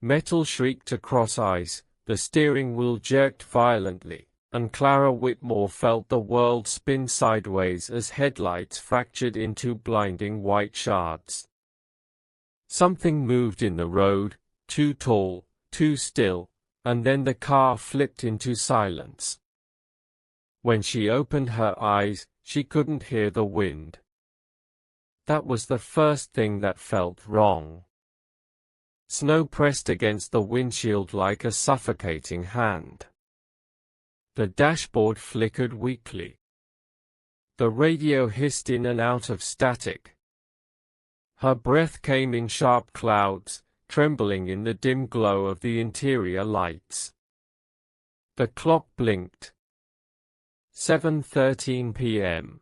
Metal shrieked across ice, the steering wheel jerked violently, and Clara Whitmore felt the world spin sideways as headlights fractured into blinding white shards. Something moved in the road, too tall, too still, and then the car flipped into silence. When she opened her eyes, she couldn't hear the wind. That was the first thing that felt wrong. Snow pressed against the windshield like a suffocating hand. The dashboard flickered weakly. The radio hissed in and out of static. Her breath came in sharp clouds, trembling in the dim glow of the interior lights. The clock blinked. 7:13 p.m.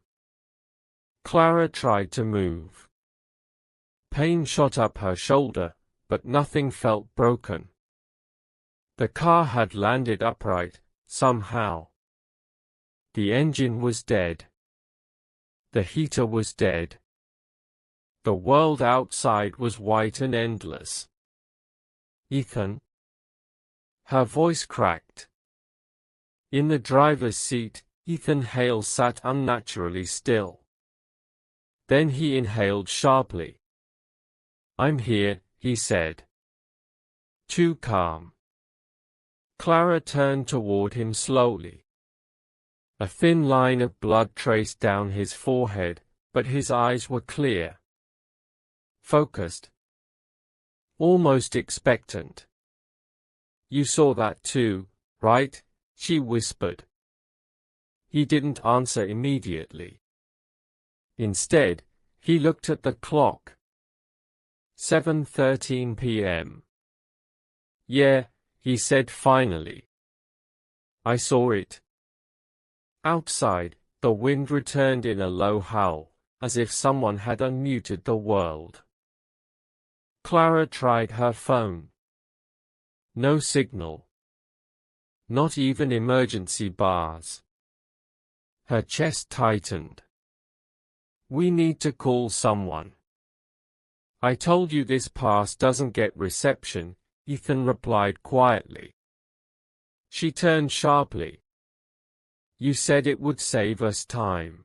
Clara tried to move. Pain shot up her shoulder, but nothing felt broken. The car had landed upright, somehow. The engine was dead. The heater was dead. The world outside was white and endless. Ethan? Her voice cracked. In the driver's seat, Ethan Hale sat unnaturally still. Then he inhaled sharply. "I'm here," he said. Too calm. Clara turned toward him slowly. A thin line of blood traced down his forehead, but his eyes were clear. Focused. Almost expectant. "You saw that too, right?" she whispered. He didn't answer immediately. Instead, he looked at the clock. 7:13 p.m. "Yeah," he said finally. "I saw it." Outside, the wind returned in a low howl, as if someone had unmuted the world. Clara tried her phone. No signal. Not even emergency bars. Her chest tightened. "We need to call someone." "I told you this pass doesn't get reception," Ethan replied quietly. She turned sharply. "You said it would save us time.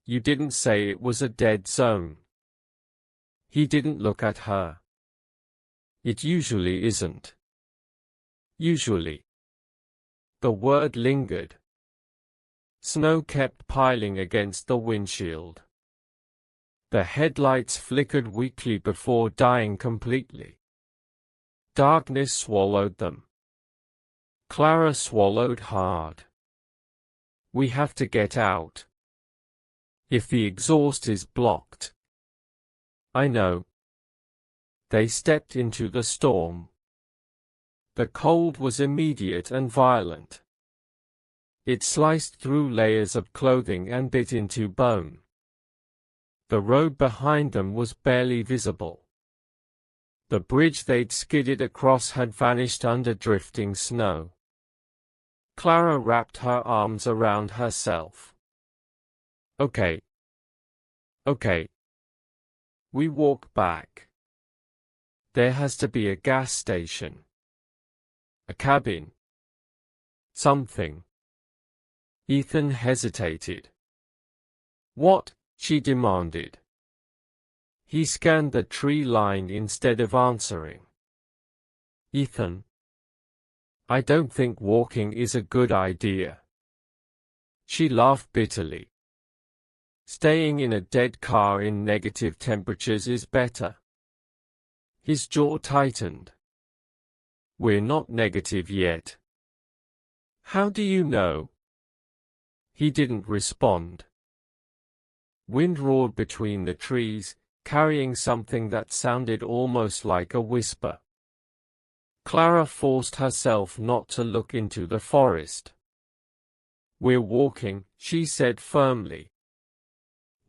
You didn't say it was a dead zone." He didn't look at her. "It usually isn't." "Usually." The word lingered. Snow kept piling against the windshield. The headlights flickered weakly before dying completely. Darkness swallowed them. Clara swallowed hard. "We have to get out. If the exhaust is blocked." "I know." They stepped into the storm. The cold was immediate and violent. It sliced through layers of clothing and bit into bone. The road behind them was barely visible. The bridge they'd skidded across had vanished under drifting snow. Clara wrapped her arms around herself. "Okay. Okay. We walk back. There has to be a gas station. A cabin. Something." Ethan hesitated. "What?" she demanded. He scanned the tree line instead of answering. "Ethan, I don't think walking is a good idea." She laughed bitterly. "Staying in a dead car in negative temperatures is better." His jaw tightened. "We're not negative yet." "How do you know?" He didn't respond. Wind roared between the trees, carrying something that sounded almost like a whisper. Clara forced herself not to look into the forest. "We're walking," she said firmly.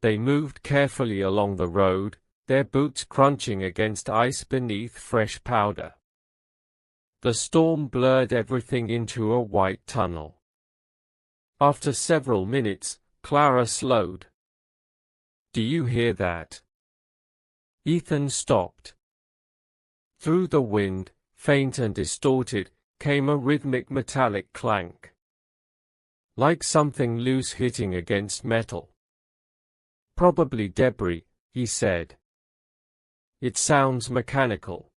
They moved carefully along the road, their boots crunching against ice beneath fresh powder. The storm blurred everything into a white tunnel. After several minutes, Clara slowed. "Do you hear that?" Ethan stopped. Through the wind, faint and distorted, came a rhythmic metallic clank. Like something loose hitting against metal. Probably debris, he said. It sounds mechanical.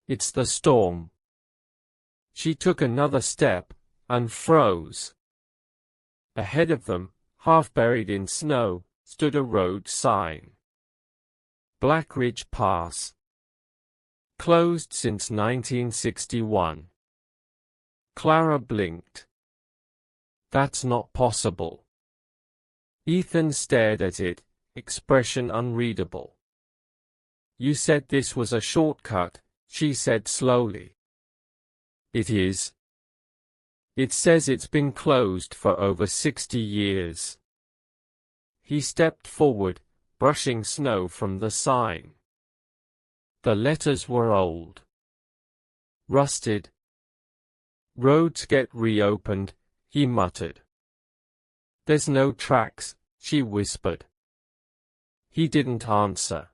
It's the storm. She took another step, and froze. Ahead of them, half buried in snow, stood a road sign. Black Ridge Pass. Closed since 1961. Clara blinked. That's not possible. Ethan stared at it, expression unreadable. You said this was a shortcut, she said slowly. It is. It says it's been closed for over 60 years. He stepped forward, brushing snow from the sign. The letters were old. Rusted. Roads get reopened, he muttered. There's no tracks, she whispered. He didn't answer.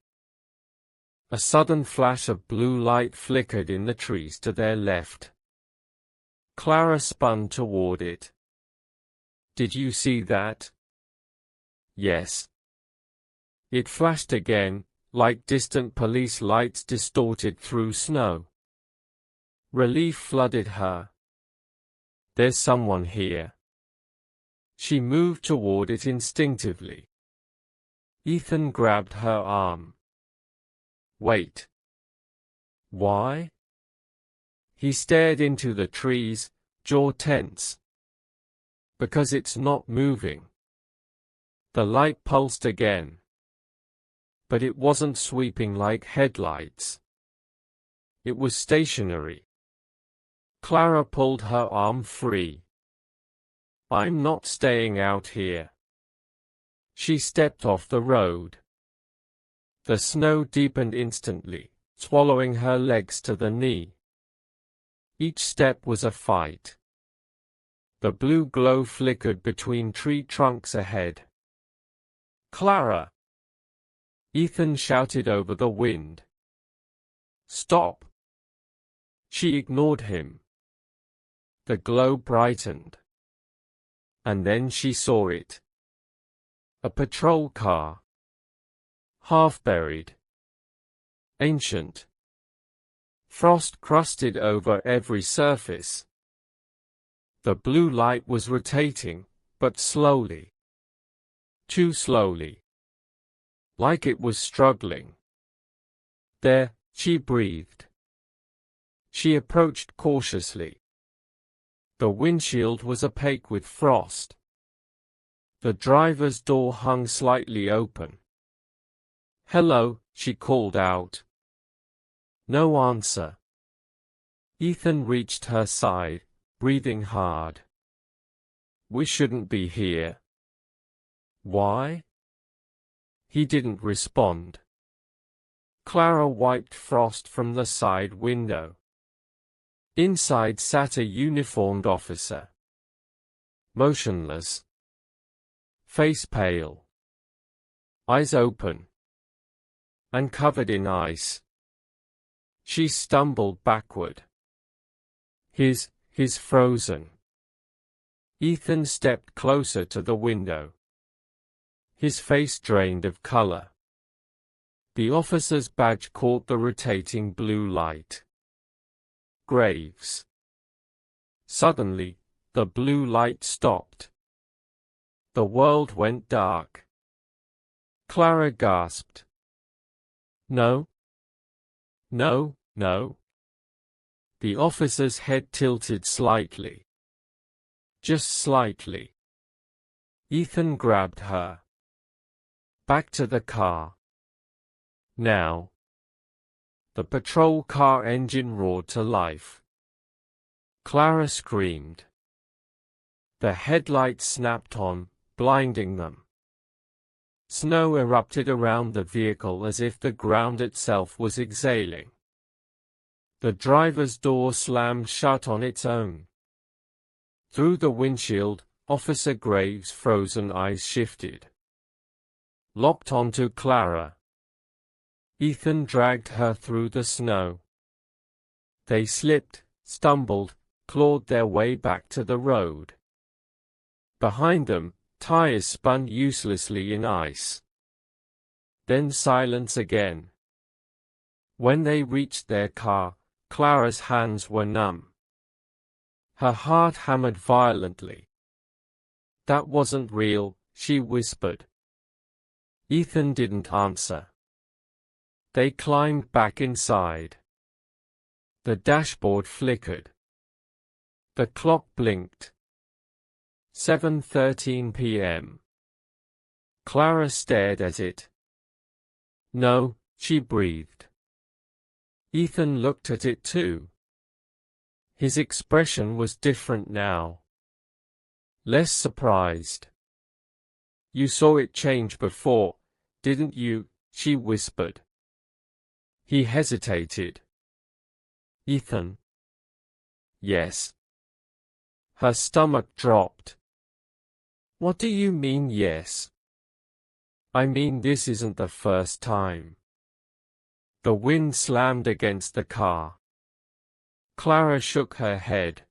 A sudden flash of blue light flickered in the trees to their left. Clara spun toward it. Did you see that? Yes. It flashed again, like distant police lights distorted through snow. Relief flooded her. There's someone here. She moved toward it instinctively. Ethan grabbed her arm. Wait. Why? He stared into the trees, jaw tense. Because it's not moving. The light pulsed again. But it wasn't sweeping like headlights. It was stationary. Clara pulled her arm free. I'm not staying out here. She stepped off the road. The snow deepened instantly, swallowing her legs to the knee. Each step was a fight. The blue glow flickered between tree trunks ahead. Clara! Ethan shouted over the wind. Stop! She ignored him. The glow brightened. And then she saw it. A patrol car. Half buried. Ancient. Frost crusted over every surface. The blue light was rotating, but slowly. Too slowly. Like it was struggling. There, she breathed. She approached cautiously. The windshield was opaque with frost. The driver's door hung slightly open. Hello, she called out. No answer. Ethan reached her side, breathing hard. We shouldn't be here. Why? He didn't respond. Clara wiped frost from the side window. Inside sat a uniformed officer. Motionless. Face pale. Eyes open. And covered in ice. She stumbled backward. His frozen. Ethan stepped closer to the window. His face drained of color. The officer's badge caught the rotating blue light. Graves. Suddenly, the blue light stopped. The world went dark. Clara gasped. No. No, no. The officer's head tilted slightly. Just slightly. Ethan grabbed her. Back to the car. Now. The patrol car engine roared to life. Clara screamed. The headlights snapped on, blinding them. Snow erupted around the vehicle as if the ground itself was exhaling. The driver's door slammed shut on its own. Through the windshield, Officer Graves' frozen eyes shifted. Locked onto Clara. Ethan dragged her through the snow. They slipped, stumbled, clawed their way back to the road. Behind them, tires spun uselessly in ice. Then silence again. When they reached their car, Clara's hands were numb. Her heart hammered violently. "That wasn't real," she whispered. Ethan didn't answer. They climbed back inside. The dashboard flickered. The clock blinked. 7:13 p.m. Clara stared at it. "No," she breathed. Ethan looked at it too. His expression was different now. Less surprised. "You saw it change before, didn't you?" she whispered. He hesitated. "Ethan." "Yes." Her stomach dropped. "What do you mean, yes?" "I mean this isn't the first time." The wind slammed against the car. Clara shook her head.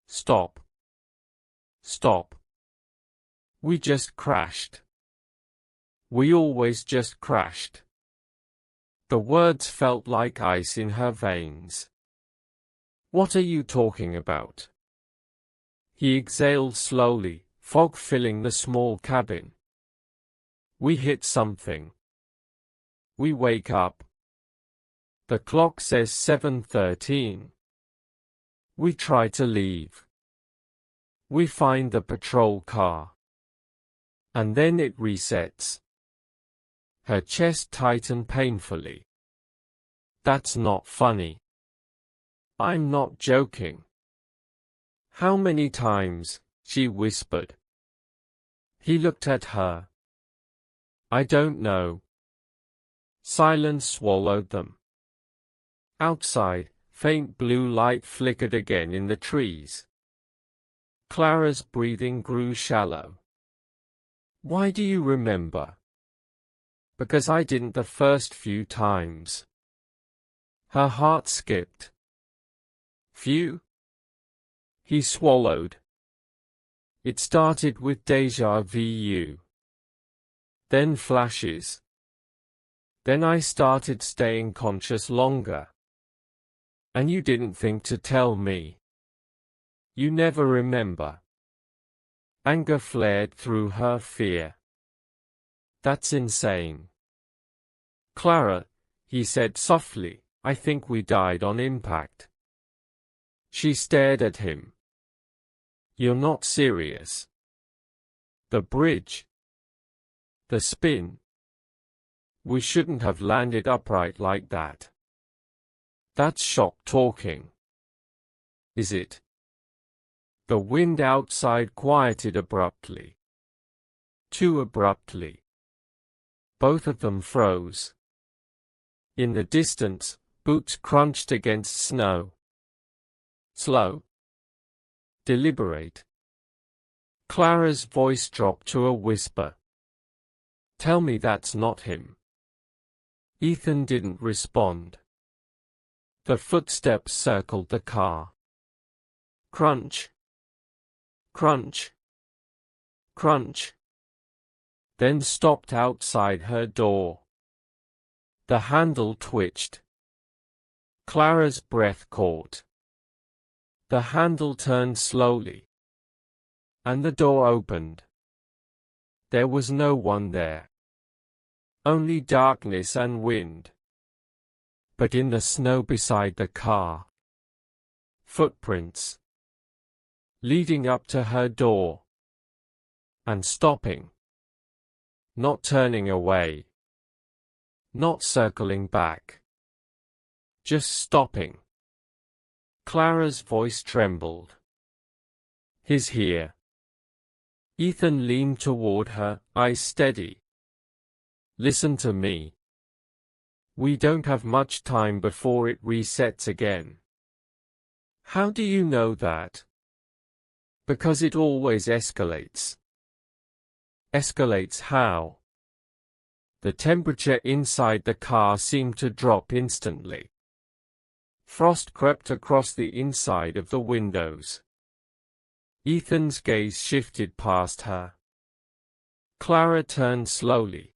"Stop. Stop. We just crashed. We always just crashed." The words felt like ice in her veins. "What are you talking about?" He exhaled slowly, fog filling the small cabin. "We hit something. We wake up. The clock says 7:13. We try to leave. We find the patrol car. And then it resets." Her chest tightened painfully. "That's not funny." "I'm not joking." "How many times?" she whispered. He looked at her. "I don't know." Silence swallowed them. Outside, faint blue light flickered again in the trees. Clara's breathing grew shallow. "Why do you remember?" "Because I didn't the first few times." Her heart skipped. "Few?" He swallowed. "It started with déjà vu. Then flashes. Then I started staying conscious longer. And you didn't think to tell me. You never remember." Anger flared through her fear. "That's insane." "Clara," he said softly, "I think we died on impact." She stared at him. "You're not serious." "The bridge. The spin. We shouldn't have landed upright like that." "That's shock talking." "Is it?" The wind outside quieted abruptly. Too abruptly. Both of them froze. In the distance, boots crunched against snow. Slow. Deliberate. Clara's voice dropped to a whisper. "Tell me that's not him." Ethan didn't respond. The footsteps circled the car. Crunch. Crunch. Crunch. Then stopped outside her door. The handle twitched. Clara's breath caught. The handle turned slowly. And the door opened. There was no one there. Only darkness and wind. But in the snow beside the car, footprints. Leading up to her door. And stopping. Not turning away. Not circling back. Just stopping. Clara's voice trembled. "He's here." Ethan leaned toward her, eyes steady. "Listen to me. We don't have much time before it resets again." "How do you know that?" "Because it always escalates." "Escalates how?" The temperature inside the car seemed to drop instantly. Frost crept across the inside of the windows. Ethan's gaze shifted past her. Clara turned slowly.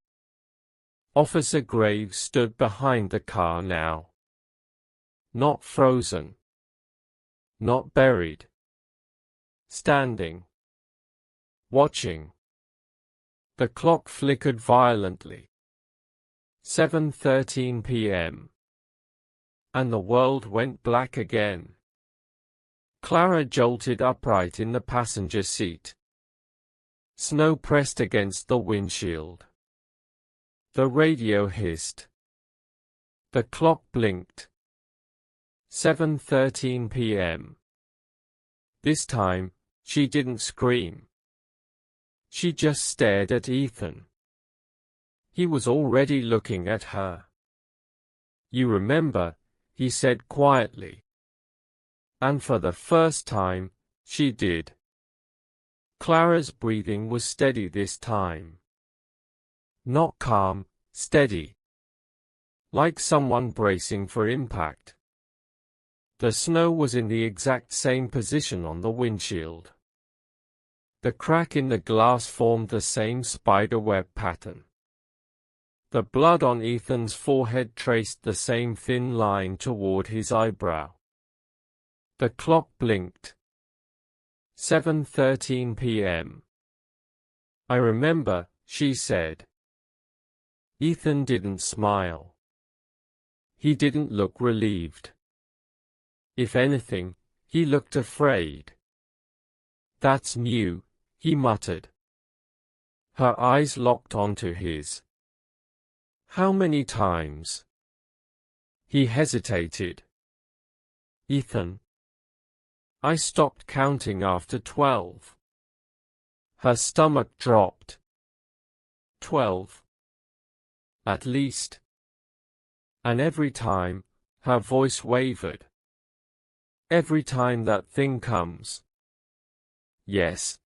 Officer Graves stood behind the car now. Not frozen. Not buried. Standing. Watching. The clock flickered violently. 7:13 p.m. And the world went black again. Clara jolted upright in the passenger seat. Snow pressed against the windshield. The radio hissed. The clock blinked. 7:13 p.m. This time, she didn't scream. She just stared at Ethan. He was already looking at her. "You remember," he said quietly. And for the first time, she did. Clara's breathing was steady this time. Not calm, steady. Like someone bracing for impact. The snow was in the exact same position on the windshield. The crack in the glass formed the same spiderweb pattern. The blood on Ethan's forehead traced the same thin line toward his eyebrow. The clock blinked. 7:13 p.m. "I remember," she said. Ethan didn't smile. He didn't look relieved. If anything, he looked afraid. "That's new," he muttered. Her eyes locked onto his. "How many times?" He hesitated. "Ethan." "I stopped counting after 12. Her stomach dropped. 12. At least. And every time, her voice wavered. "Every time that thing comes." "Yes."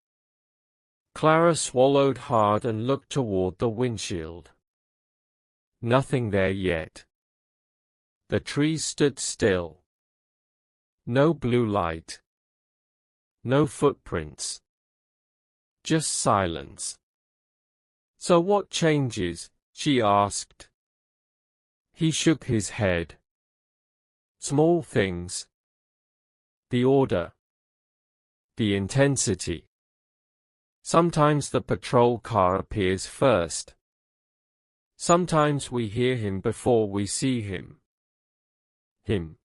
Clara swallowed hard and looked toward the windshield. Nothing there yet. The trees stood still. No blue light. No footprints. Just silence. "So what changes?" she asked. He shook his head. "Small things. The order. The intensity. Sometimes the patrol car appears first. Sometimes we hear him before we see him. Him.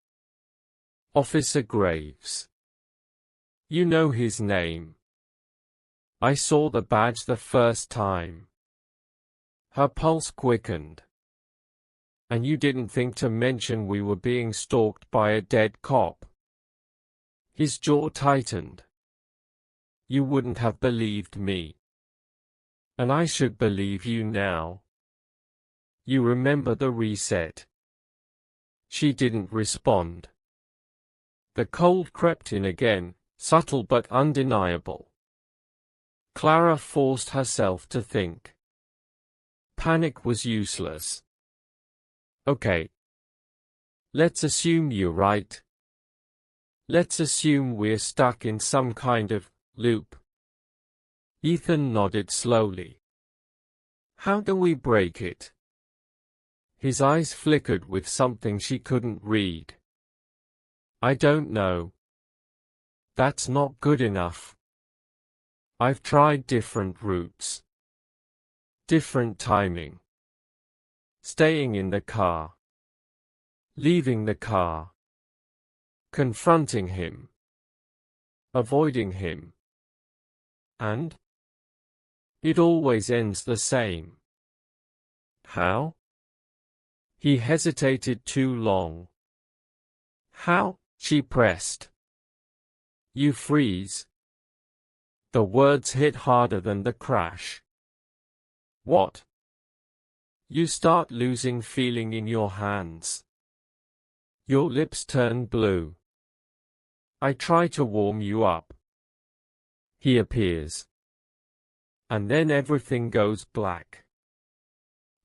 Officer Graves. You know his name. I saw the badge the first time." Her pulse quickened. "And you didn't think to mention we were being stalked by a dead cop?" His jaw tightened. "You wouldn't have believed me. And I should believe you now. You remember the reset?" She didn't respond. The cold crept in again, subtle but undeniable. Clara forced herself to think. Panic was useless. "Okay. Let's assume you're right. Let's assume we're stuck in some kind of loop." Ethan nodded slowly. "How do we break it?" His eyes flickered with something she couldn't read. "I don't know. That's not good enough. I've tried different routes. Different timing. Staying in the car. Leaving the car. Confronting him. Avoiding him. And? It always ends the same. How?" He hesitated too long. "How?" she pressed. "You freeze." The words hit harder than the crash. "What?" "You start losing feeling in your hands. Your lips turn blue. I try to warm you up. He appears. And then everything goes black.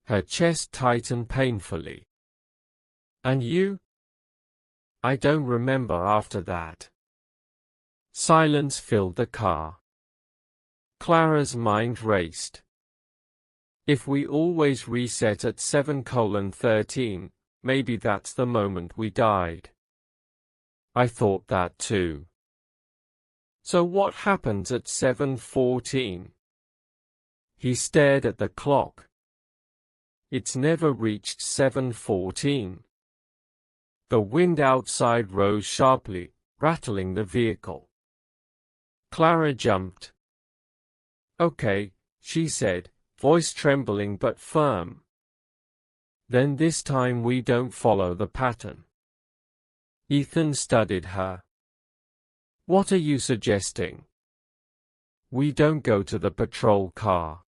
Her chest tightened painfully. And you? I don't remember after that. Silence filled the car. Clara's mind raced. If we always reset at 7:13, maybe that's the moment we died. I thought that too. So what happens at 7:14? He stared at the clock. It's never reached 7:14. The wind outside rose sharply, rattling the vehicle. Clara jumped. Okay, she said, voice trembling but firm. Then this time we don't follow the pattern. Ethan studied her. What are you suggesting? We don't go to the patrol car.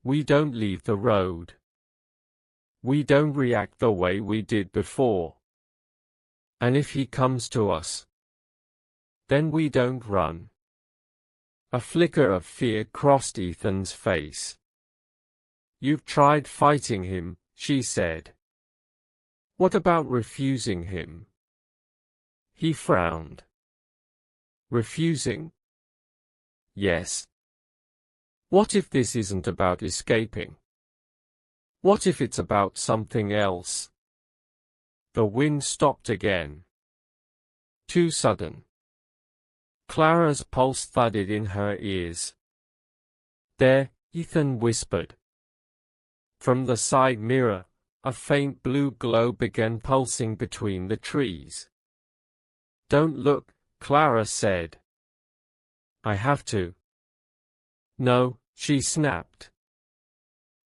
We don't leave the road. We don't react the way we did before. And if he comes to us, then we don't run. A flicker of fear crossed Ethan's face. You've tried fighting him, she said. What about refusing him? He frowned. Refusing? Yes. What if this isn't about escaping? What if it's about something else? The wind stopped again. Too sudden. Clara's pulse thudded in her ears. There, Ethan whispered. From the side mirror, a faint blue glow began pulsing between the trees. Don't look, Clara said. I have to. No, she snapped.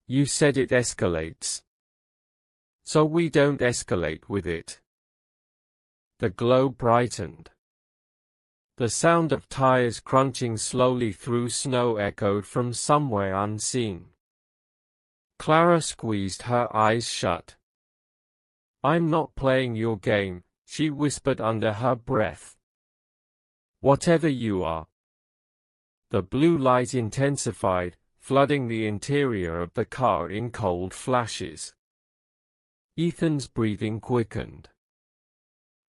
You said it escalates. So we don't escalate with it. The glow brightened. The sound of tires crunching slowly through snow echoed from somewhere unseen. Clara squeezed her eyes shut. I'm not playing your game, she whispered under her breath. Whatever you are. The blue light intensified, flooding the interior of the car in cold flashes. Ethan's breathing quickened.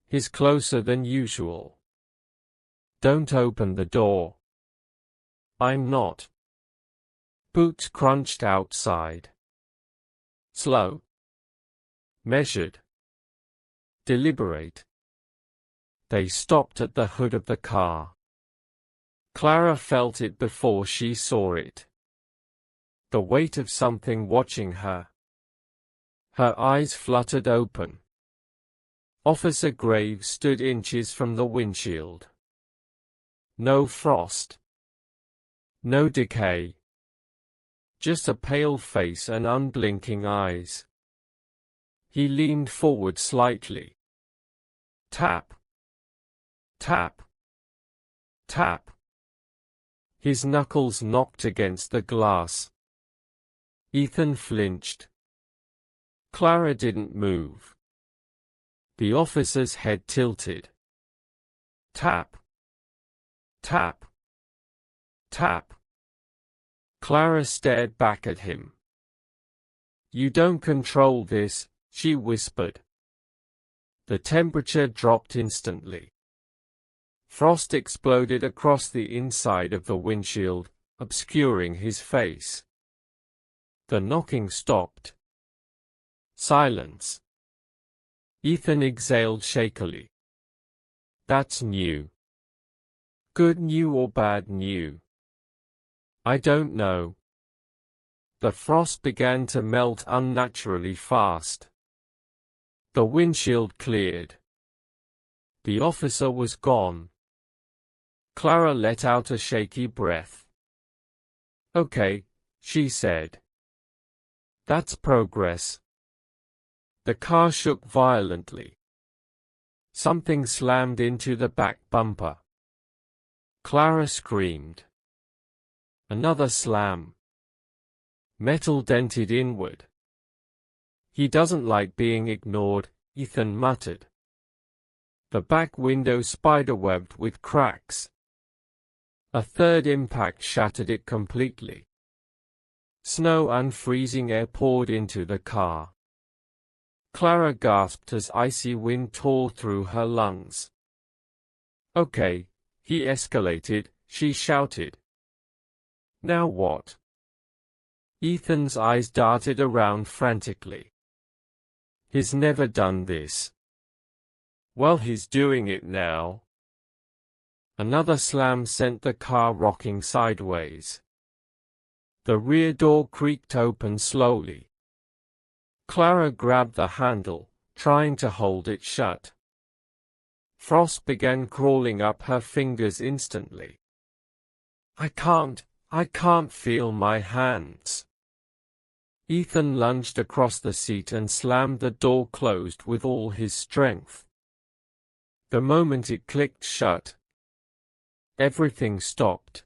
He's closer than usual. Don't open the door. I'm not. Boots crunched outside. Slow. Measured. Deliberate. They stopped at the hood of the car. Clara felt it before she saw it. The weight of something watching her. Her eyes fluttered open. Officer Graves stood inches from the windshield. No frost. No decay. Just a pale face and unblinking eyes. He leaned forward slightly. Tap. Tap. Tap. His knuckles knocked against the glass. Ethan flinched. Clara didn't move. The officer's head tilted. Tap. Tap. Tap. Clara stared back at him. You don't control this, she whispered. The temperature dropped instantly. Frost exploded across the inside of the windshield, obscuring his face. The knocking stopped. Silence. Ethan exhaled shakily. That's new. Good new or bad new? I don't know. The frost began to melt unnaturally fast. The windshield cleared. The officer was gone. Clara let out a shaky breath. Okay, she said. That's progress. The car shook violently. Something slammed into the back bumper. Clara screamed. Another slam. Metal dented inward. He doesn't like being ignored, Ethan muttered. The back window spiderwebbed with cracks. A third impact shattered it completely. Snow and freezing air poured into the car. Clara gasped as icy wind tore through her lungs. "Okay," he escalated, she shouted. "Now what?" Ethan's eyes darted around frantically. "He's never done this." "Well, he's doing it now." Another slam sent the car rocking sideways. The rear door creaked open slowly. Clara grabbed the handle, trying to hold it shut. Frost began crawling up her fingers instantly. I can't feel my hands." Ethan lunged across the seat and slammed the door closed with all his strength. The moment it clicked shut, everything stopped.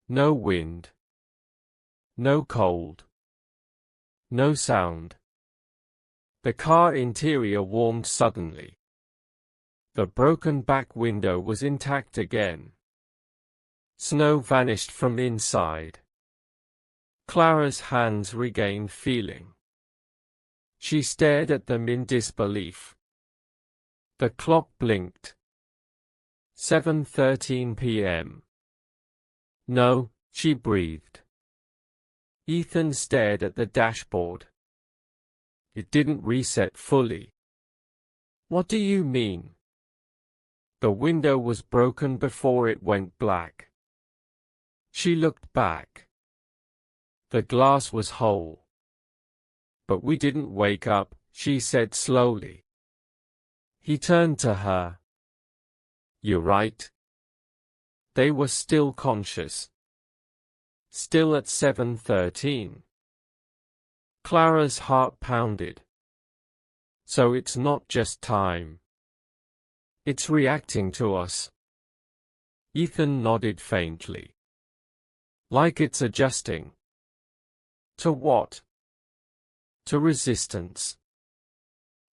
No wind. No cold. No sound. The car interior warmed suddenly. The broken back window was intact again. Snow vanished from inside. Clara's hands regained feeling. She stared at them in disbelief. The clock blinked. 7:13 p.m. "No," she breathed. Ethan stared at the dashboard. It didn't reset fully. "What do you mean?" The window was broken before it went black. She looked back. The glass was whole. "But we didn't wake up," she said slowly. He turned to her. "You're right." They were still conscious. Still at 7:13. Clara's heart pounded. So it's not just time. It's reacting to us. Ethan nodded faintly. Like it's adjusting. To what? To resistance.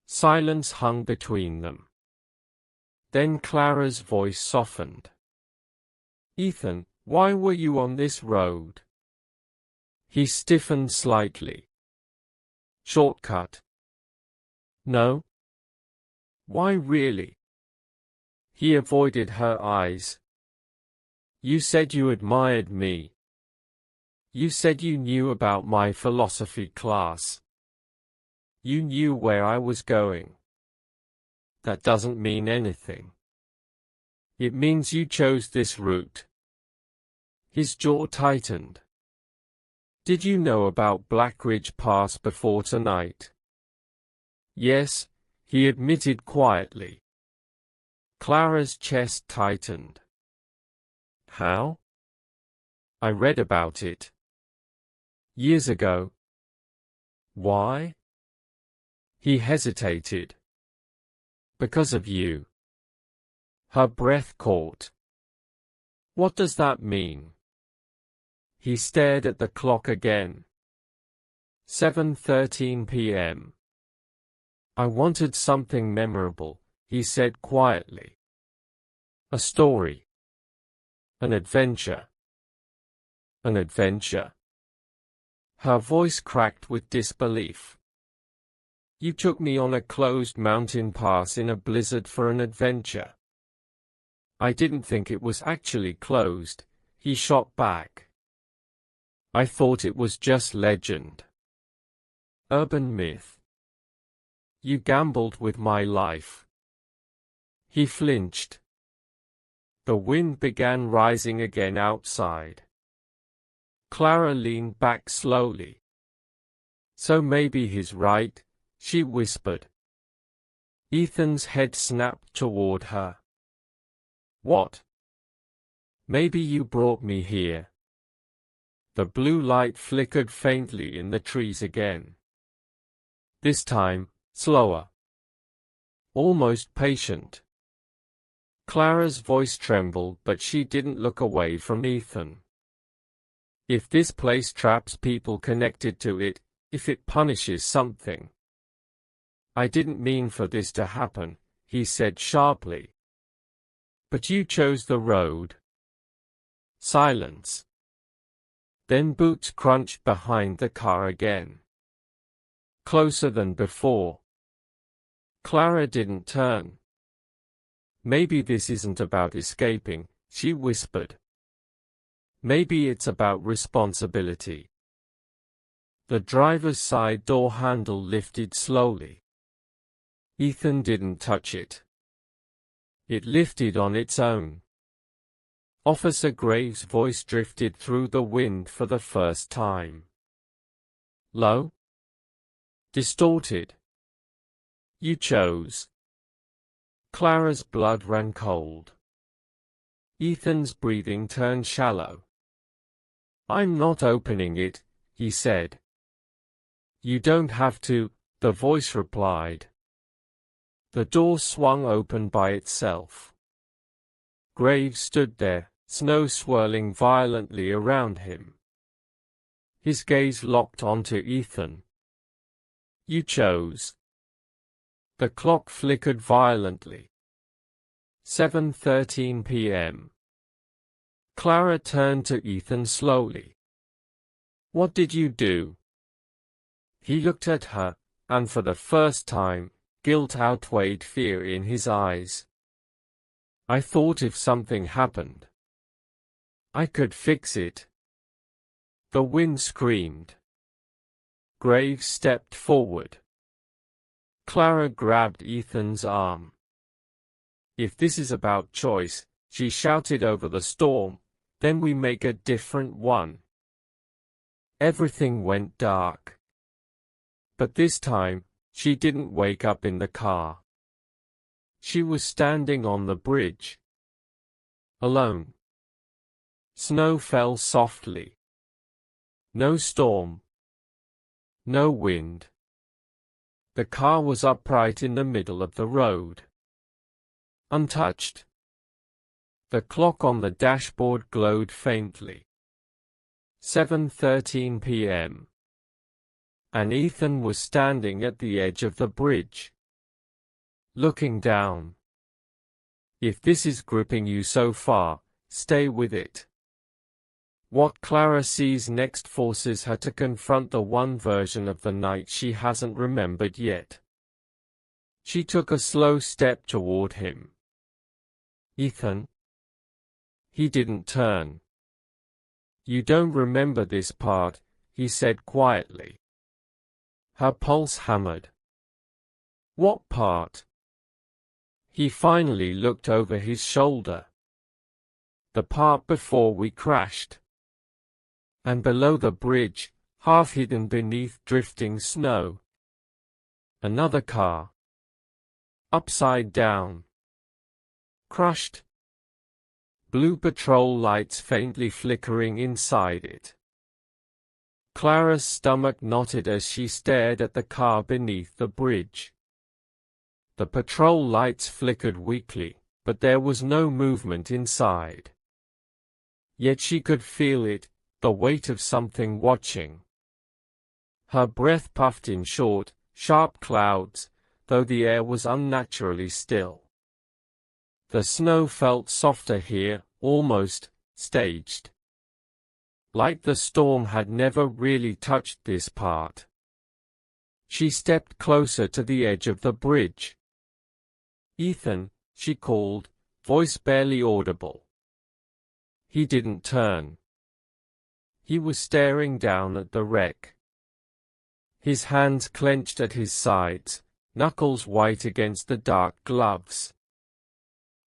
Silence hung between them. Then Clara's voice softened. "Ethan, why were you on this road?" He stiffened slightly. "Shortcut." "No." "Why really?" He avoided her eyes. "You said you admired me. You said you knew about my philosophy class. You knew where I was going. That doesn't mean anything. It means you chose this route." His jaw tightened. "Did you know about Black Ridge Pass before tonight?" "Yes," he admitted quietly. Clara's chest tightened. "How?" "I read about it. Years ago." "Why?" He hesitated. "Because of you." Her breath caught. "What does that mean?" He stared at the clock again. 7:13 p.m. "I wanted something memorable," he said quietly. "A story. An adventure." "An adventure?" Her voice cracked with disbelief. "You took me on a closed mountain pass in a blizzard for an adventure." "I didn't think it was actually closed," he shot back. "I thought it was just legend. Urban myth. You gambled with my life." He flinched. The wind began rising again outside. Clara leaned back slowly. "So maybe he's right," she whispered. Ethan's head snapped toward her. "What?" "Maybe you brought me here." The blue light flickered faintly in the trees again. This time, slower. Almost patient. Clara's voice trembled, but she didn't look away from Ethan. "If this place traps people connected to it, if it punishes something." "I didn't mean for this to happen," he said sharply. "But you chose the road." Silence. Then boots crunched behind the car again. Closer than before. Clara didn't turn. Maybe this isn't about escaping, she whispered. Maybe it's about responsibility. The driver's side door handle lifted slowly. Ethan didn't touch it. It lifted on its own. Officer Graves' voice drifted through the wind for the first time. Low? Distorted. You chose. Clara's blood ran cold. Ethan's breathing turned shallow. I'm not opening it, he said. You don't have to, the voice replied. The door swung open by itself. Graves stood there, snow swirling violently around him. His gaze locked onto Ethan. You chose. The clock flickered violently. 7:13 p.m. Clara turned to Ethan slowly. What did you do? He looked at her, and for the first time, guilt outweighed fear in his eyes. I thought if something happened, I could fix it. The wind screamed. Graves stepped forward. Clara grabbed Ethan's arm. If this is about choice, she shouted over the storm, then we make a different one. Everything went dark. But this time, she didn't wake up in the car. She was standing on the bridge. Alone. Snow fell softly. No storm. No wind. The car was upright in the middle of the road. Untouched. The clock on the dashboard glowed faintly. 7:13 p.m. And Ethan was standing at the edge of the bridge. Looking down. If this is gripping you so far, stay with it. What Clara sees next forces her to confront the one version of the night she hasn't remembered yet. She took a slow step toward him. Ethan? He didn't turn. You don't remember this part, he said quietly. Her pulse hammered. What part? He finally looked over his shoulder. The part before we crashed. And below the bridge, half hidden beneath drifting snow. Another car. Upside down. Crushed. Blue patrol lights faintly flickering inside it. Clara's stomach knotted as she stared at the car beneath the bridge. The patrol lights flickered weakly, but there was no movement inside. Yet she could feel it, the weight of something watching. Her breath puffed in short, sharp clouds, though the air was unnaturally still. The snow felt softer here, almost staged. Like the storm had never really touched this part. She stepped closer to the edge of the bridge. Ethan, she called, voice barely audible. He didn't turn. He was staring down at the wreck. His hands clenched at his sides, knuckles white against the dark gloves.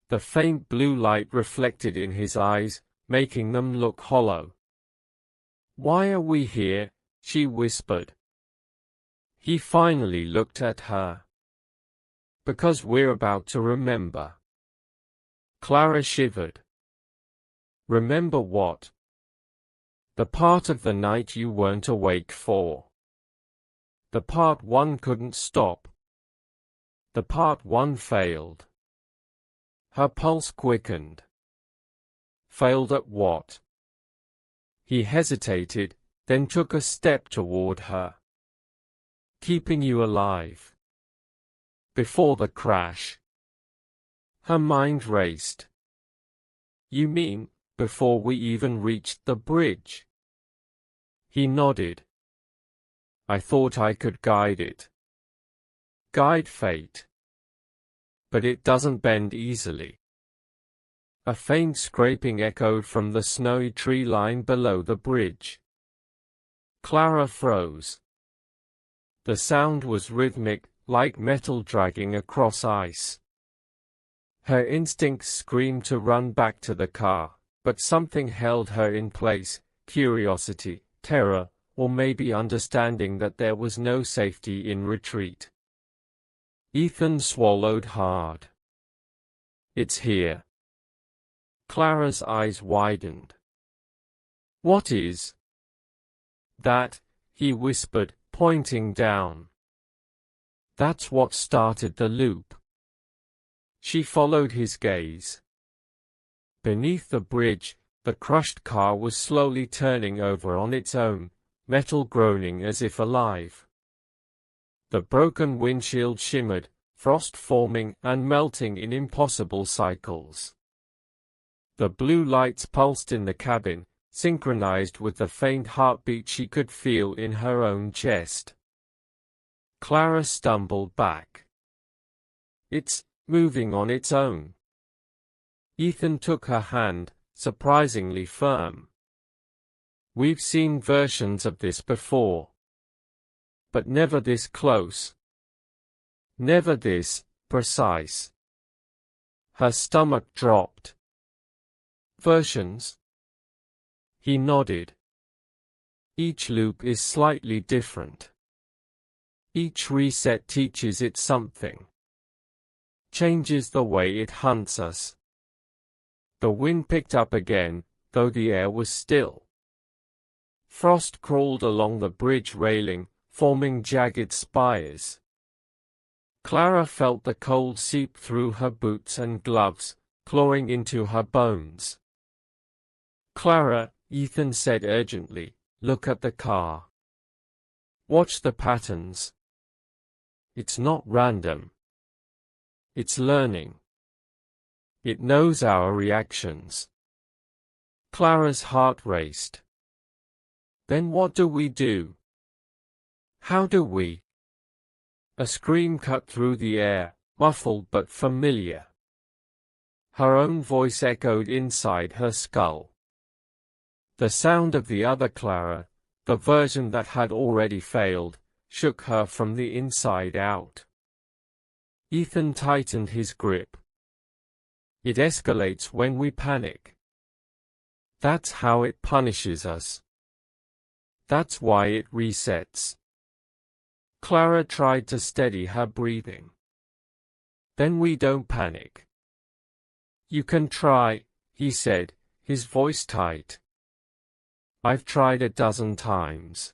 The faint blue light reflected in his eyes, making them look hollow. Why are we here? She whispered. He finally looked at her. Because we're about to remember. Clara shivered. Remember what? The part of the night you weren't awake for. The part one couldn't stop. The part one failed. Her pulse quickened. Failed at what? He hesitated, then took a step toward her. Keeping you alive. Before the crash. Her mind raced. You mean, before we even reached the bridge? He nodded. I thought I could guide it. Guide fate. But it doesn't bend easily. A faint scraping echoed from the snowy tree line below the bridge. Clara froze. The sound was rhythmic, like metal dragging across ice. Her instincts screamed to run back to the car, but something held her in place: curiosity, terror, or maybe understanding that there was no safety in retreat. Ethan swallowed hard. It's here. Clara's eyes widened. What is that? He whispered, pointing down. That's what started the loop. She followed his gaze. Beneath the bridge, the crushed car was slowly turning over on its own, metal groaning as if alive. The broken windshield shimmered, frost forming and melting in impossible cycles. The blue lights pulsed in the cabin, synchronized with the faint heartbeat she could feel in her own chest. Clara stumbled back. It's moving on its own. Ethan took her hand, surprisingly firm. We've seen versions of this before. But never this close. Never this precise. Her stomach dropped. Versions? He nodded. Each loop is slightly different. Each reset teaches it something. Changes the way it hunts us. The wind picked up again, though the air was still. Frost crawled along the bridge railing, forming jagged spires. Clara felt the cold seep through her boots and gloves, clawing into her bones. Clara, Ethan said urgently, look at the car. Watch the patterns. It's not random. It's learning. It knows our reactions. Clara's heart raced. Then what do we do? How do we? A scream cut through the air, muffled but familiar. Her own voice echoed inside her skull. The sound of the other Clara, the version that had already failed, shook her from the inside out. Ethan tightened his grip. It escalates when we panic. That's how it punishes us. That's why it resets. Clara tried to steady her breathing. Then we don't panic. You can try, he said, his voice tight. I've tried a dozen times.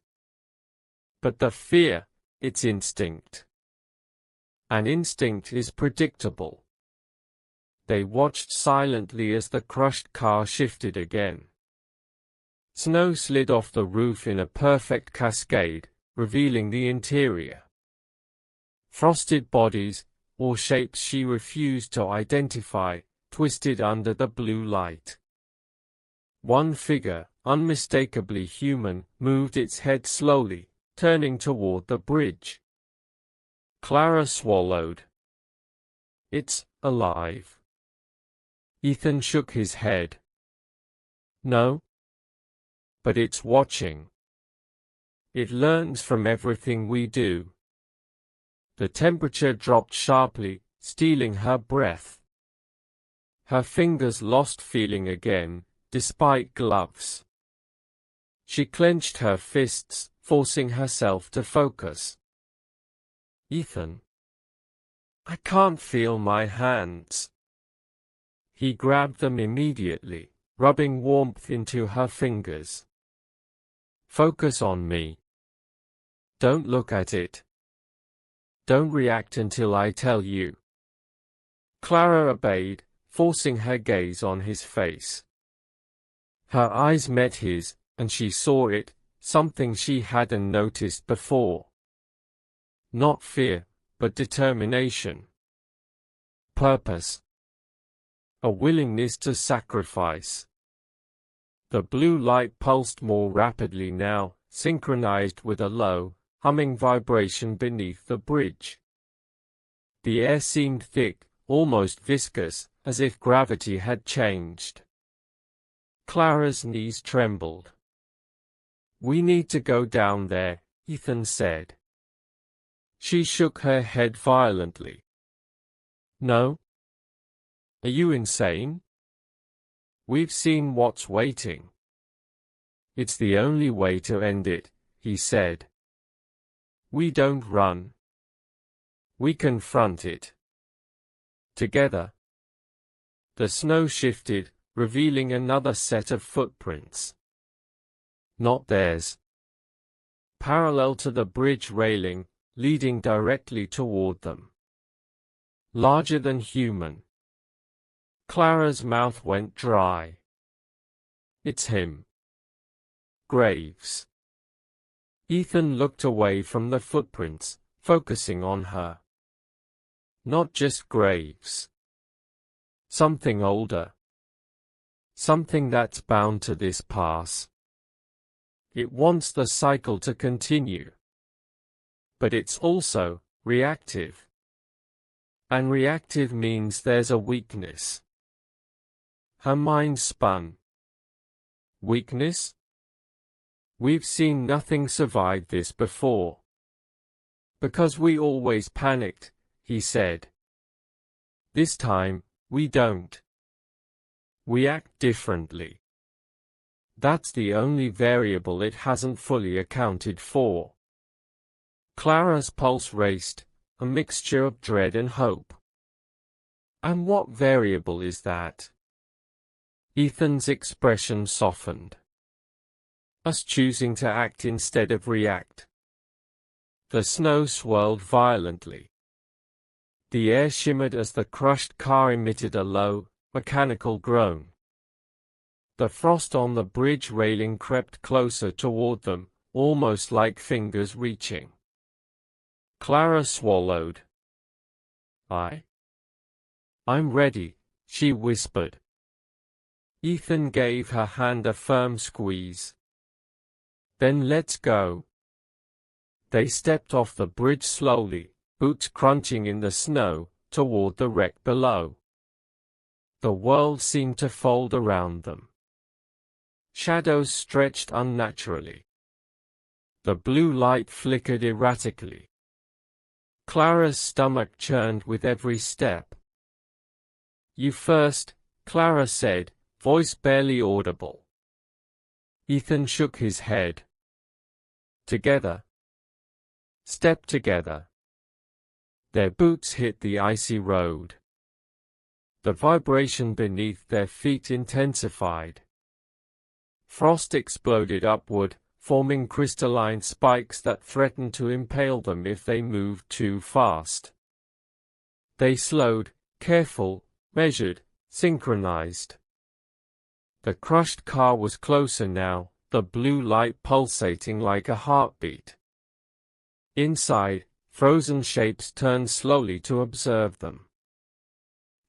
But the fear, it's instinct. An instinct is predictable. They watched silently as the crushed car shifted again. Snow slid off the roof in a perfect cascade, revealing the interior. Frosted bodies, or shapes she refused to identify, twisted under the blue light. One figure, unmistakably human, moved its head slowly, turning toward the bridge. Clara swallowed. It's alive. Ethan shook his head. No. But it's watching. It learns from everything we do. The temperature dropped sharply, stealing her breath. Her fingers lost feeling again, despite gloves. She clenched her fists, forcing herself to focus. Ethan. I can't feel my hands. He grabbed them immediately, rubbing warmth into her fingers. Focus on me. Don't look at it. Don't react until I tell you. Clara obeyed, forcing her gaze on his face. Her eyes met his, and she saw it, something she hadn't noticed before. Not fear, but determination. Purpose. A willingness to sacrifice. The blue light pulsed more rapidly now, synchronized with a low, humming vibration beneath the bridge. The air seemed thick, almost viscous, as if gravity had changed. Clara's knees trembled. "We need to go down there," Ethan said. She shook her head violently. "No. Are you insane? We've seen what's waiting. It's the only way to end it," he said. "We don't run. We confront it. Together." The snow shifted, revealing another set of footprints. Not theirs. Parallel to the bridge railing, leading directly toward them. Larger than human. Clara's mouth went dry. "It's him. Graves." Ethan looked away from the footprints, focusing on her. Not just Graves. Something older. Something that's bound to this pass. It wants the cycle to continue. But it's also reactive. And reactive means there's a weakness. Her mind spun. Weakness? We've seen nothing survive this before. Because we always panicked, he said. This time, we don't. We act differently. That's the only variable it hasn't fully accounted for. Clara's pulse raced, a mixture of dread and hope. And what variable is that? Ethan's expression softened. Us choosing to act instead of react. The snow swirled violently. The air shimmered as the crushed car emitted a low, mechanical groan. The frost on the bridge railing crept closer toward them, almost like fingers reaching. Clara swallowed. I'm ready," she whispered. Ethan gave her hand a firm squeeze. "Then let's go." They stepped off the bridge slowly, boots crunching in the snow, toward the wreck below. The world seemed to fold around them. Shadows stretched unnaturally. The blue light flickered erratically. Clara's stomach churned with every step. "You first," Clara said, voice barely audible. Ethan shook his head. "Together. Step together." Their boots hit the icy road. The vibration beneath their feet intensified. Frost exploded upward, forming crystalline spikes that threatened to impale them if they moved too fast. They slowed, careful, measured, synchronized. The crushed car was closer now, the blue light pulsating like a heartbeat. Inside, frozen shapes turned slowly to observe them.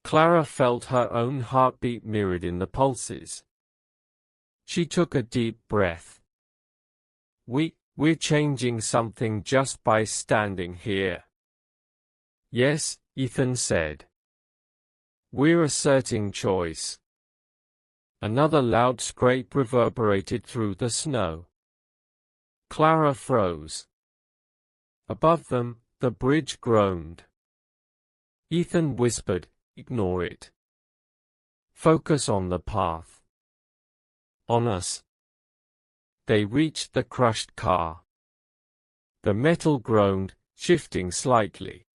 Clara felt her own heartbeat mirrored in the pulses. She took a deep breath. We're changing something just by standing here." "Yes," Ethan said. "We're asserting choice." Another loud scrape reverberated through the snow. Clara froze. Above them, the bridge groaned. Ethan whispered, "Ignore it. Focus on the path. On us." They reached the crushed car. The metal groaned, shifting slightly.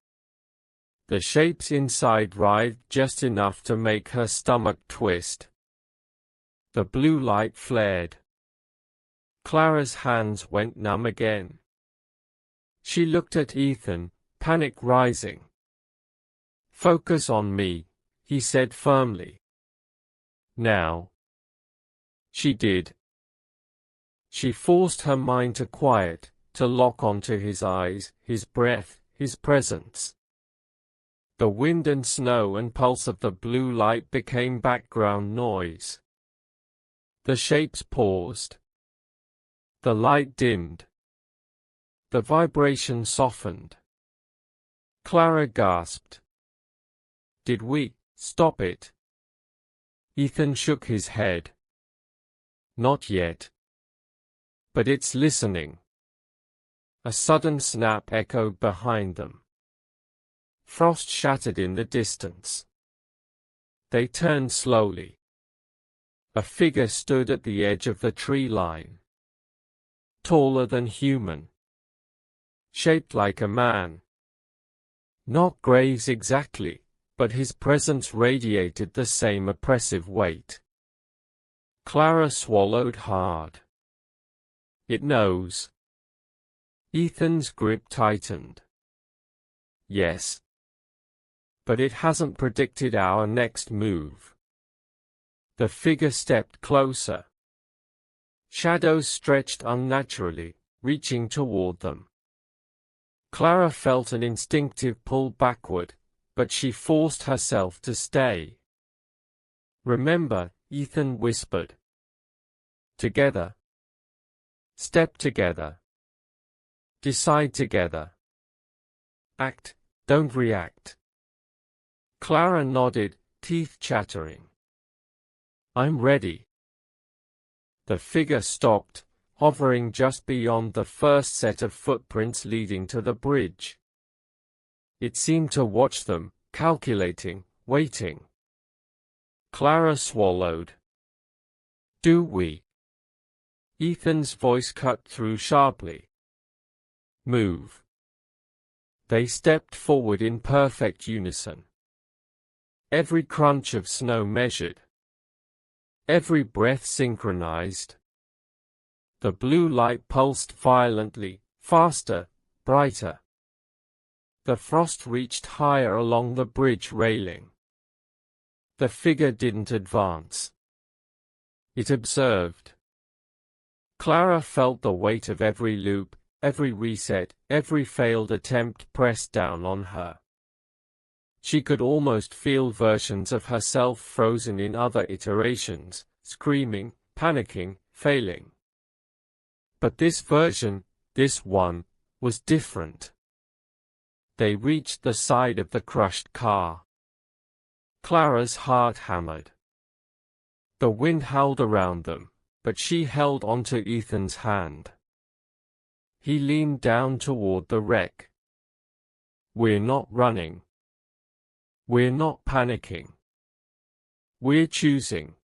The shapes inside writhed just enough to make her stomach twist. The blue light flared. Clara's hands went numb again. She looked at Ethan, panic rising. "Focus on me," he said firmly. "Now." She did. She forced her mind to quiet, to lock onto his eyes, his breath, his presence. The wind and snow and pulse of the blue light became background noise. The shapes paused. The light dimmed. The vibration softened. Clara gasped. Did we stop it? Ethan shook his head. Not yet. But it's listening. A sudden snap echoed behind them. Frost shattered in the distance. They turned slowly. A figure stood at the edge of the tree line. Taller than human. Shaped like a man. Not Graves exactly, but his presence radiated the same oppressive weight. Clara swallowed hard. It knows. Ethan's grip tightened. Yes. But it hasn't predicted our next move. The figure stepped closer. Shadows stretched unnaturally, reaching toward them. Clara felt an instinctive pull backward, but she forced herself to stay. Remember, Ethan whispered. Together. Step together. Decide together. Act, don't react. Clara nodded, teeth chattering. I'm ready. The figure stopped, hovering just beyond the first set of footprints leading to the bridge. It seemed to watch them, calculating, waiting. Clara swallowed. Do we? Ethan's voice cut through sharply. Move. They stepped forward in perfect unison. Every crunch of snow measured. Every breath synchronized. The blue light pulsed violently, faster, brighter. The frost reached higher along the bridge railing. The figure didn't advance. It observed. Clara felt the weight of every loop, every reset, every failed attempt pressed down on her. She could almost feel versions of herself frozen in other iterations, screaming, panicking, failing. But this version, this one, was different. They reached the side of the crushed car. Clara's heart hammered. The wind howled around them, but she held onto Ethan's hand. He leaned down toward the wreck. We're not running. We're not panicking. We're choosing.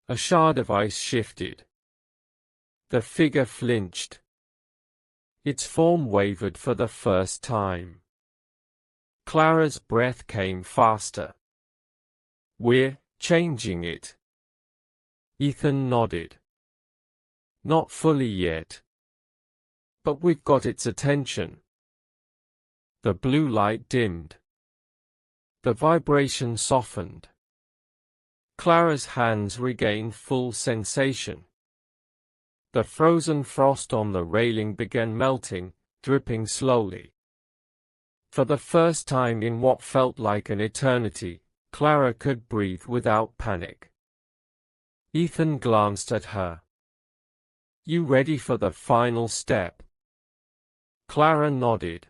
A shard of ice shifted. The figure flinched. Its form wavered for the first time. Clara's breath came faster. We're changing it. Ethan nodded. Not fully yet. But we've got its attention. The blue light dimmed. The vibration softened. Clara's hands regained full sensation. The frozen frost on the railing began melting, dripping slowly. For the first time in what felt like an eternity, Clara could breathe without panic. Ethan glanced at her. You ready for the final step? Clara nodded.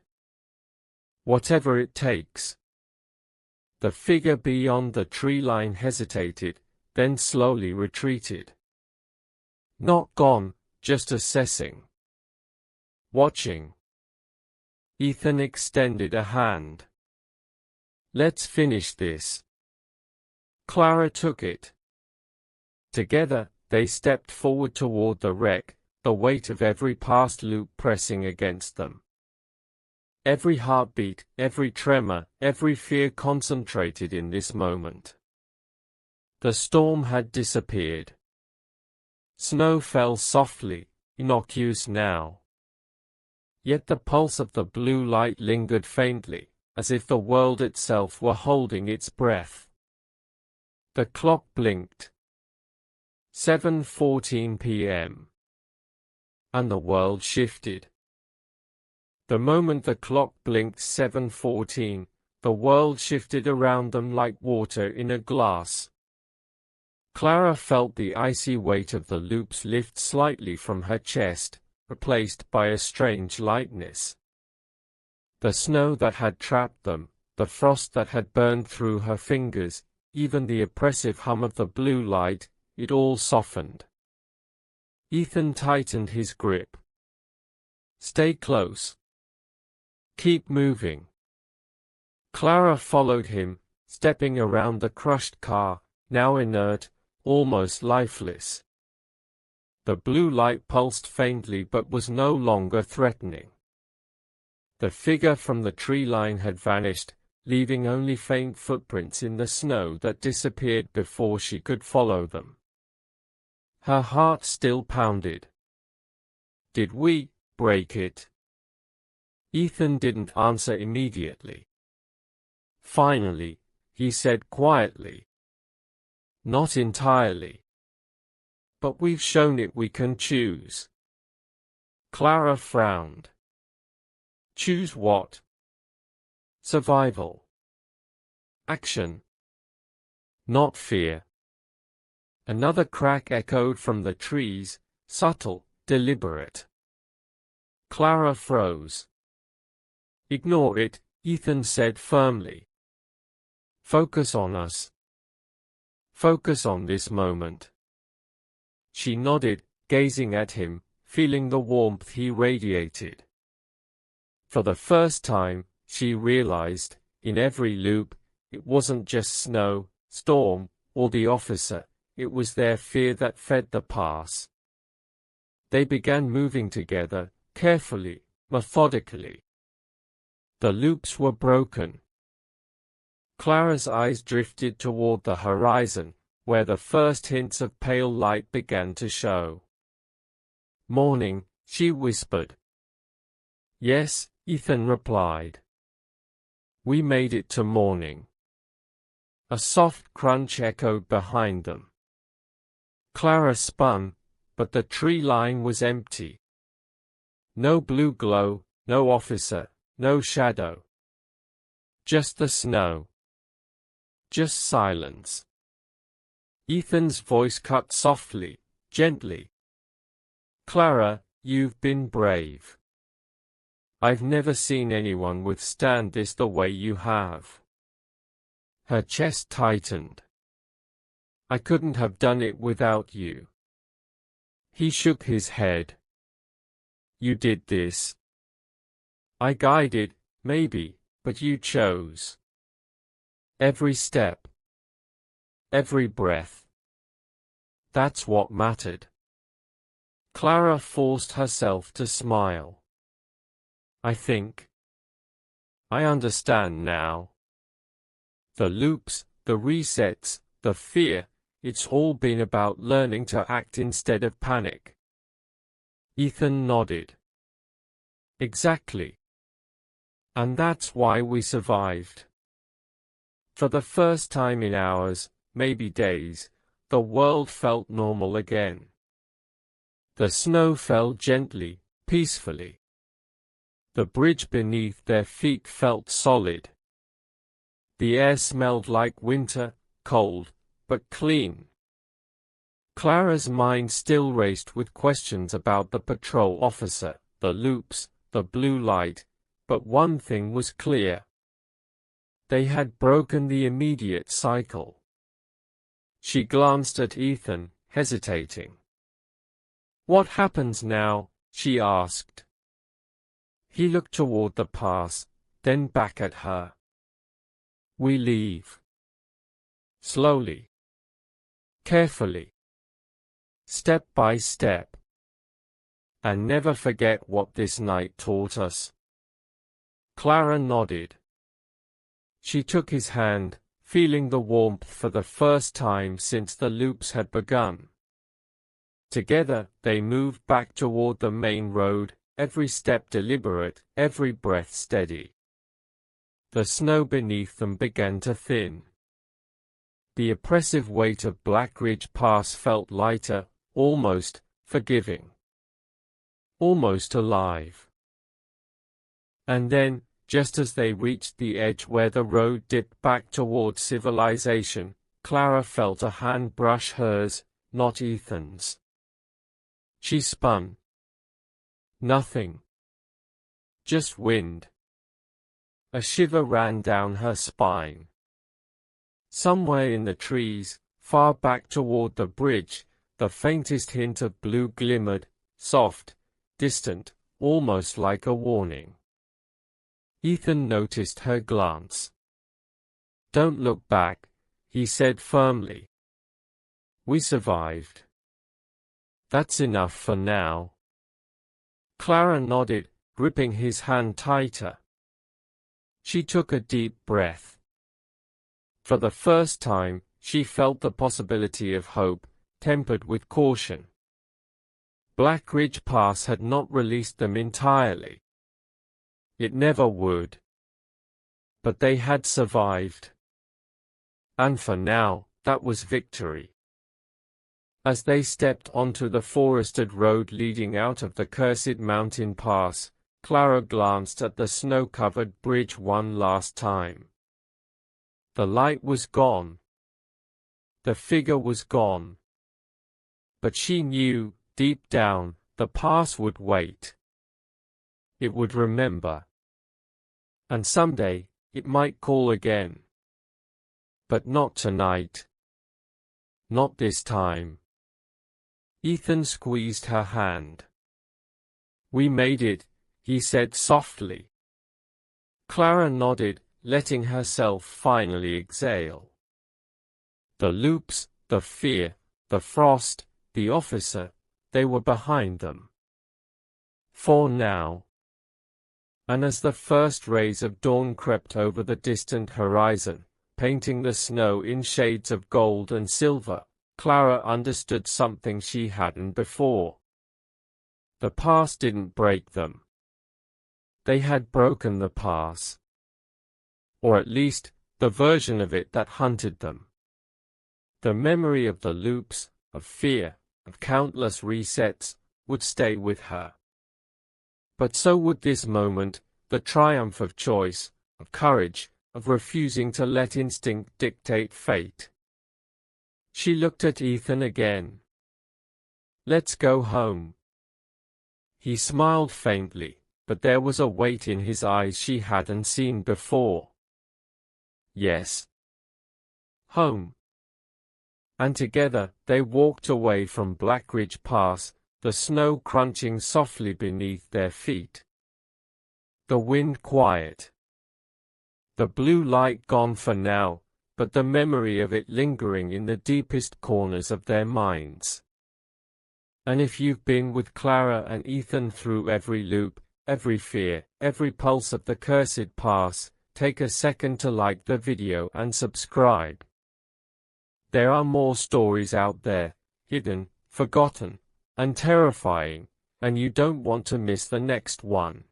Whatever it takes. The figure beyond the tree line hesitated, then slowly retreated. Not gone, just assessing. Watching. Ethan extended a hand. Let's finish this. Clara took it. Together, they stepped forward toward the wreck, the weight of every past loop pressing against them. Every heartbeat, every tremor, every fear concentrated in this moment. The storm had disappeared. Snow fell softly, innocuous now. Yet the pulse of the blue light lingered faintly, as if the world itself were holding its breath. The clock blinked. 7:14 p.m. And the world shifted. The moment the clock blinked 7:14, the world shifted around them like water in a glass. Clara felt the icy weight of the loops lift slightly from her chest, replaced by a strange lightness. The snow that had trapped them, the frost that had burned through her fingers, even the oppressive hum of the blue light, it all softened. Ethan tightened his grip. "Stay close. Keep moving." Clara followed him, stepping around the crushed car, now inert, almost lifeless. The blue light pulsed faintly but was no longer threatening. The figure from the tree line had vanished, leaving only faint footprints in the snow that disappeared before she could follow them. Her heart still pounded. "Did we break it?" Ethan didn't answer immediately. Finally, he said quietly, "Not entirely. But we've shown it we can choose." Clara frowned. "Choose what?" "Survival. Action. Not fear." Another crack echoed from the trees, subtle, deliberate. Clara froze. "Ignore it," Ethan said firmly. "Focus on us. Focus on this moment." She nodded, gazing at him, feeling the warmth he radiated. For the first time, she realized, in every loop, it wasn't just snow, storm, or the officer, it was their fear that fed the pass. They began moving together, carefully, methodically. The loops were broken. Clara's eyes drifted toward the horizon, where the first hints of pale light began to show. "Morning," she whispered. "Yes," Ethan replied. "We made it to morning." A soft crunch echoed behind them. Clara spun, but the tree line was empty. No blue glow, no officer, no shadow. Just the snow. Just silence. Ethan's voice cut softly, gently. "Clara, you've been brave. I've never seen anyone withstand this the way you have." Her chest tightened. "I couldn't have done it without you." He shook his head. "You did this. I guided, maybe, but you chose. Every step. Every breath. That's what mattered." Clara forced herself to smile. "I think I understand now. The loops, the resets, the fear, it's all been about learning to act instead of panic." Ethan nodded. "Exactly. And that's why we survived." For the first time in hours, maybe days, the world felt normal again. The snow fell gently, peacefully. The bridge beneath their feet felt solid. The air smelled like winter, cold, but clean. Clara's mind still raced with questions about the patrol officer, the loops, the blue light, but one thing was clear. They had broken the immediate cycle. She glanced at Ethan, hesitating. "What happens now?" she asked. He looked toward the pass, then back at her. "We leave. Slowly. Carefully. Step by step. And never forget what this night taught us." Clara nodded. She took his hand, feeling the warmth for the first time since the loops had begun. Together, they moved back toward the main road, every step deliberate, every breath steady. The snow beneath them began to thin. The oppressive weight of Black Ridge Pass felt lighter, almost forgiving. Almost alive. And then, just as they reached the edge where the road dipped back toward civilization, Clara felt a hand brush hers, not Ethan's. She spun. Nothing. Just wind. A shiver ran down her spine. Somewhere in the trees, far back toward the bridge, the faintest hint of blue glimmered, soft, distant, almost like a warning. Ethan noticed her glance. "Don't look back," he said firmly. "We survived. That's enough for now." Clara nodded, gripping his hand tighter. She took a deep breath. For the first time, she felt the possibility of hope, tempered with caution. Black Ridge Pass had not released them entirely. It never would. But they had survived. And for now, that was victory. As they stepped onto the forested road leading out of the cursed mountain pass, Clara glanced at the snow-covered bridge one last time. The light was gone. The figure was gone. But she knew, deep down, the pass would wait. It would remember. And someday, it might call again. But not tonight. Not this time. Ethan squeezed her hand. "We made it," he said softly. Clara nodded, letting herself finally exhale. The loops, the fear, the frost, the officer, they were behind them. For now. And as the first rays of dawn crept over the distant horizon, painting the snow in shades of gold and silver, Clara understood something she hadn't before. The pass didn't break them. They had broken the pass. Or at least, the version of it that hunted them. The memory of the loops, of fear, of countless resets, would stay with her. But so would this moment, the triumph of choice, of courage, of refusing to let instinct dictate fate. She looked at Ethan again. "Let's go home." He smiled faintly, but there was a weight in his eyes she hadn't seen before. "Yes. Home." And together, they walked away from Black Ridge Pass, the snow crunching softly beneath their feet. The wind quiet. The blue light gone for now, but the memory of it lingering in the deepest corners of their minds. And if you've been with Clara and Ethan through every loop, every fear, every pulse of the cursed pass, take a second to like the video and subscribe. There are more stories out there, hidden, forgotten, and terrifying, and you don't want to miss the next one.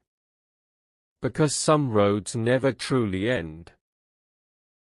Because some roads never truly end.